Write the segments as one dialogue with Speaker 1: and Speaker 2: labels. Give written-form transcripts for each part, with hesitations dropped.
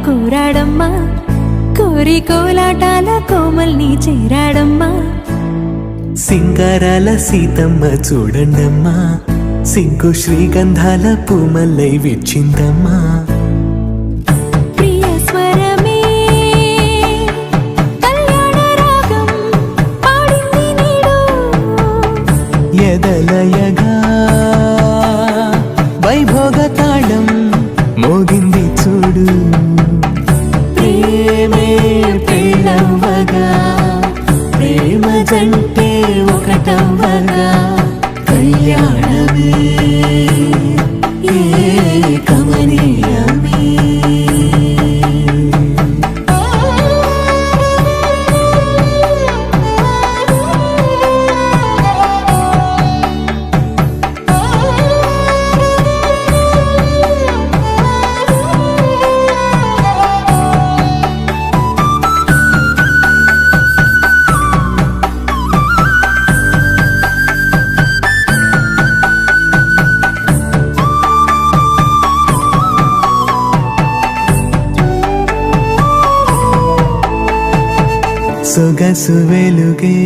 Speaker 1: కోరాడమ్మా, కోరి కోలాటాల కోమల్ని చేరాడమ్మా.
Speaker 2: సింగారాల సీతమ్మ చూడండమ్మా, సింకు శ్రీగంధాల పూమల్లై విచ్చిందమ్మా.
Speaker 1: ప్రియ స్వరమే కళ్యాణ రాగం పాడింది నేడు,
Speaker 2: ఎదలయగా వైభోగ తాళం మోగింది చూడు. ప్రేమే పెళ్ళవ్వగా, ప్రేమ జంటే ఒకటవ్వగా, కళ్యాణమే కమనీయమే. సొగసు వెలుగే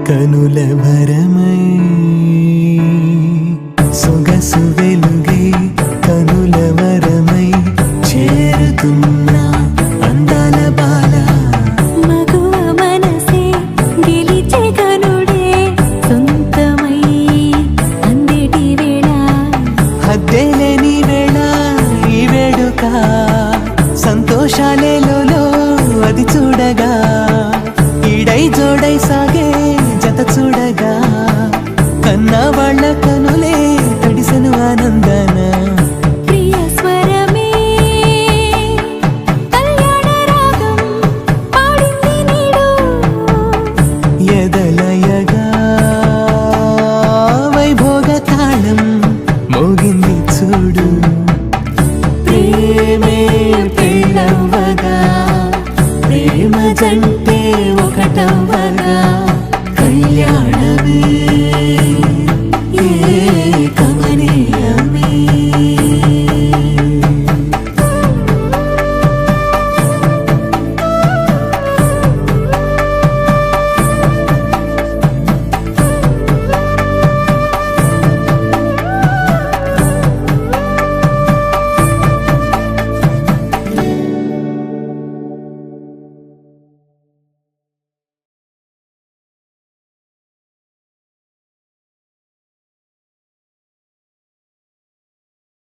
Speaker 2: కనుల భరమై, సొగసు వెలుగే కనుల వరమై చేరుతున్నా అందాల బాల.
Speaker 1: మగువ మనసే గెలిచే కనుడే సొంతమై అందేటి వేళ,
Speaker 2: హద్దేలేని వేళ ఈ వేడుక, సంతోషాలేలో అది చూడగా, ఈడై జోడై సాగే జత చూడగా, కన్నా వాళ్ళ